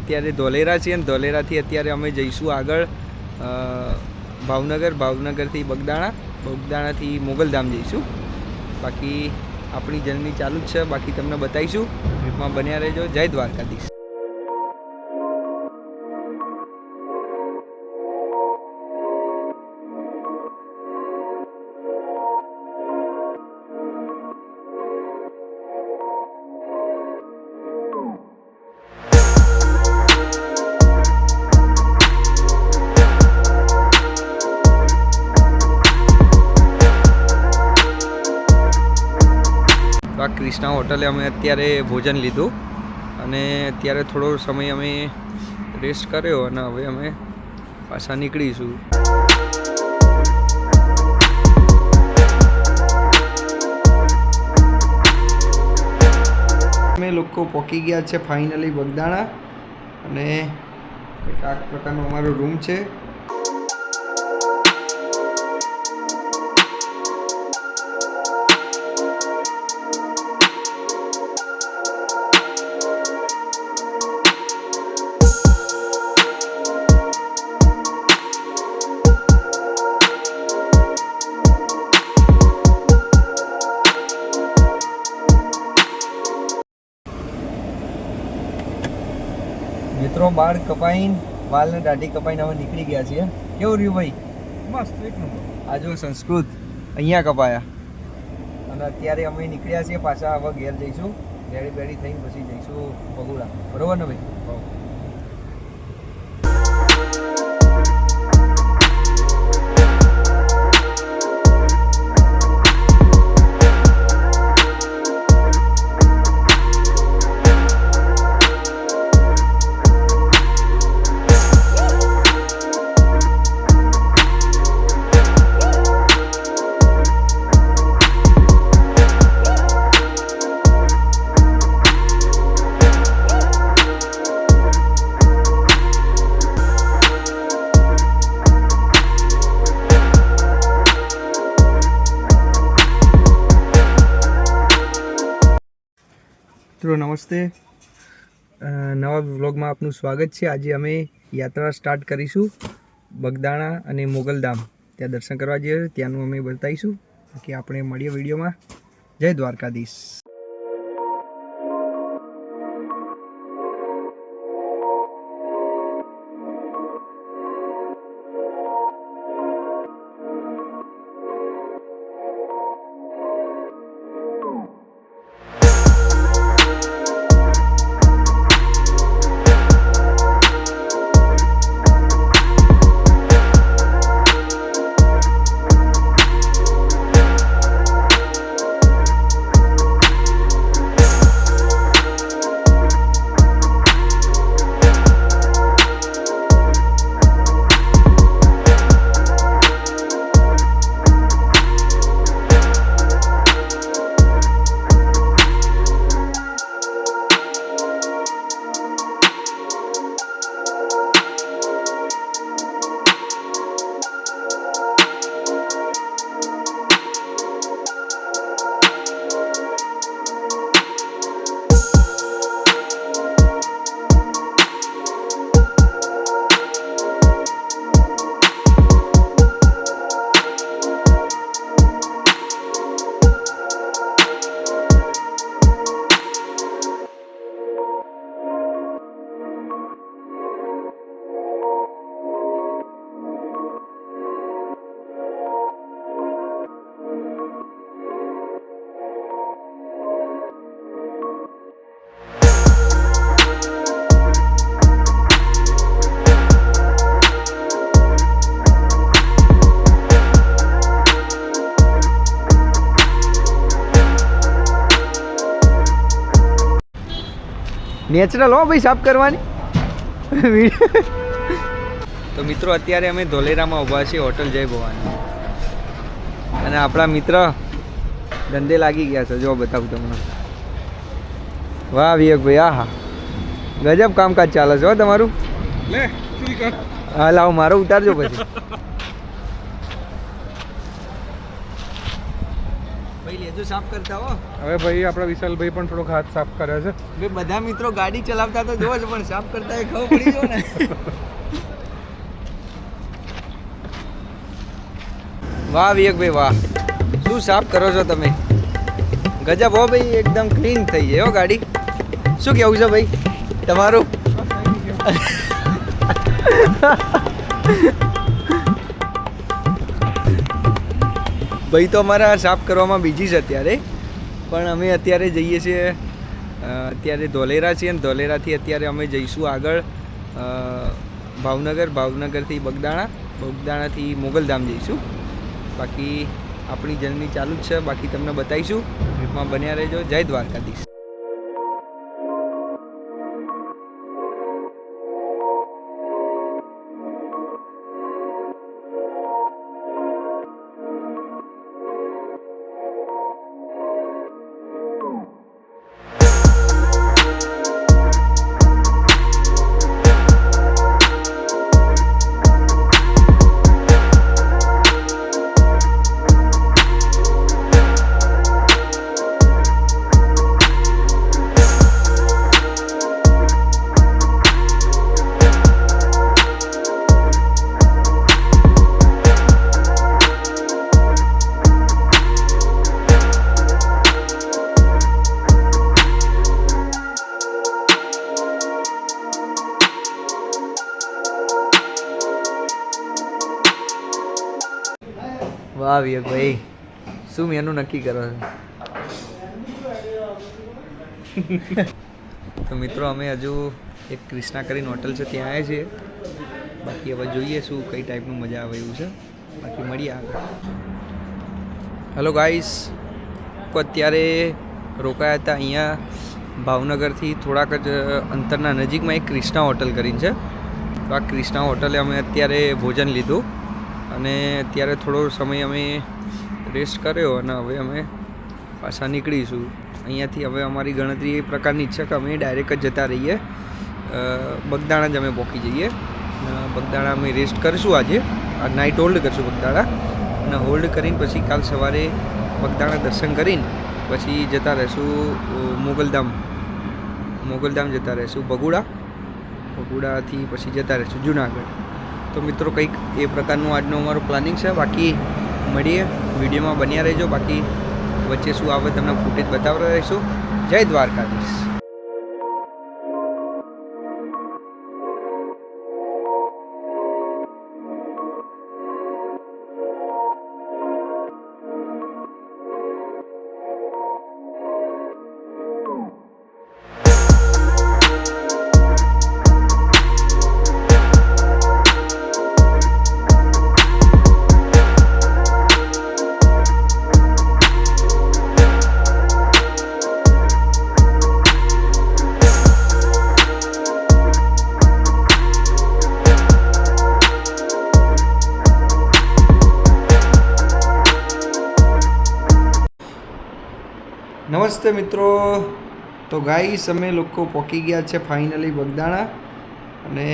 અત્યારે ધોલેરા છીએ અને ધોલેરાથી અત્યારે અમે જઈશું આગળ ભાવનગરથી બગદાણાથી મોગલધામ જઈશું. બાકી આપણી જર્ની ચાલુ જ છે. બાકી તમને બતાવીશું. ટ્રીપમાં બન્યા રહેજો. જય દ્વારકાધીશ. ક્રિષ્ના હોટલે અમે અત્યારે ભોજન લીધું અને અત્યારે થોડો સમય અમે રેસ્ટ કર્યો અને હવે અમે પાછા નીકળીશું. અમે લોકો પહોંચી ગયા છે ફાઇનલી બગદાણા અને કંઈક આ પ્રકારનો અમારો રૂમ છે. મિત્રો બાળ કપાઈને વાલને દાઢી કપાઈને હવે નીકળી ગયા છીએ. કેવું રહ્યું ભાઈ? મસ્ત, એક નંબર. આ જો સંસ્કૃત અહીંયા કપાયા અને અત્યારે અમે નીકળ્યા છીએ પાછા. હવે ઘેર જઈશું, રેડી બેડી થઈને પછી જઈશું બગુડા. બરોબર ને ભાઈ? મિત્રો નમસ્તે, નવા વ્લોગમાં આપનું સ્વાગત છે. આજે અમે યાત્રા સ્ટાર્ટ કરીશું બગદાણા અને મોગલધામ. ત્યાં દર્શન કરવા જઈએ, ત્યાંનું અમે બતાવીશું. બાકી આપણે મળીએ વિડીયોમાં. જય દ્વારકાધીશ. નેચરલ હો ભાઈ, સાફ કરવાની. તો મિત્રો અત્યારે અમે ધોલેરામાં ઊભા છીએ હોટલ જય ભવાની અને આપણા મિત્ર ધંધે લાગી ગયા છે. જો બતાવું તમને. વાહ વિવેકભાઈ, આ હા ગજબ કામકાજ ચાલે છે હો તમારું. હા લાવો મારો ઉતારજો પછી. જો સાફ કરતા હો. હવે ભાઈ આપણા વિશાલભાઈ પણ થોડોક હાથ સાફ કરે છે. બે બધા મિત્રો ગાડી ચલાવતા તો જોવો છે પણ સાફ કરતા એ ખબર પડી ગયો ને. વાહ વિવેકભાઈ વાહ, શું સાફ કરો છો તમે. ગજબ હો ભાઈ, એકદમ ક્લીન થઈ જાય હો ગાડી. શું કેવું છે ભાઈ તમારું? ભાઈ તો અમારા સાફ કરવામાં બીજી છે અત્યારે, પણ અમે અત્યારે જઈએ છીએ અત્યારે ધોલેરા છીએ ને ધોલેરાથી અત્યારે અમે જઈશું આગળ ભાવનગર, ભાવનગરથી બગદાણા, બગદાણાથી મોગલધામ જઈશું. બાકી આપણી જર્ની ચાલુ જ છે, બાકી તમને બતાવીશું. ટ્રીપમાં બન્યા રહેજો. જય દ્વારકાધીશ. વાહ વિવેકભાઈ, શું મેનુ નક્કી કરો છો? તો મિત્રો અમે હજુ એક ક્રિષ્ના કરીને હોટલ છે ત્યાં આવ્યા છીએ. બાકી હવે જોઈએ શું કઈ ટાઈપનું મજા આવે એવું છે. બાકી મળીએ આગળ. હેલો ગાઈસ, અત્યારે રોકાયા હતા અહીંયા ભાવનગરથી થોડાક જ અંતરના નજીકમાં એક ક્રિષ્ના હોટલ કરીને છે. તો આ ક્રિષ્ના હોટલે અમે અત્યારે ભોજન લીધું અને અત્યારે થોડો સમય અમે રેસ્ટ કર્યો અને હવે અમે પાછા નીકળીશું અહીંયાથી. હવે અમારી ગણતરી એ પ્રકારની છે કે અમે ડાયરેક્ટ જ જતા રહીએ, બગદાણા જ અમે પહોંચી જઈએ. બગદાણા અમે રેસ્ટ કરીશું આજે, આ નાઇટ હોલ્ડ કરીશું બગદાણા, અને હોલ્ડ કરીને પછી કાલ સવારે બગદાણા દર્શન કરીને પછી જતા રહીશું મોગલધામ, મોગલધામ જતા રહીશું બગુડાથી પછી જતા રહીશું જુનાગઢ. તો મિત્રો કંઈક એ પ્રકારનું આજનું અમારું પ્લાનિંગ છે. બાકી મળીએ, વિડીયોમાં બન્યા રહેજો. બાકી વચ્ચે શું આવે તમને ફૂટેજ બતાવતા રહીશું. જય દ્વારકાધીશ. નમસ્તે મિત્રો, તો ગાઈસ અમે લોકો પહોંચી ગયા છે ફાઇનલી બગદાણા, અને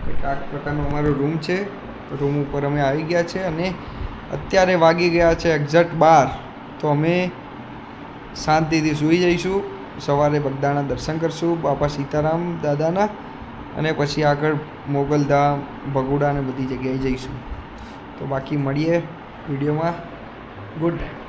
કંઈક આ પ્રકારનો અમારો રૂમ છે. રૂમ ઉપર અમે આવી ગયા છે અને અત્યારે વાગી ગયા છે એક્ઝેક્ટ 12. તો અમે શાંતિથી સૂઈ જઈશું. સવારે બગદાણા દર્શન કરશું બાપા સીતારામ દાદાના, અને પછી આગળ મોગલધામ, બગુડા અને બધી જગ્યાએ જઈશું. તો બાકી મળીએ વિડીયોમાં. Good night.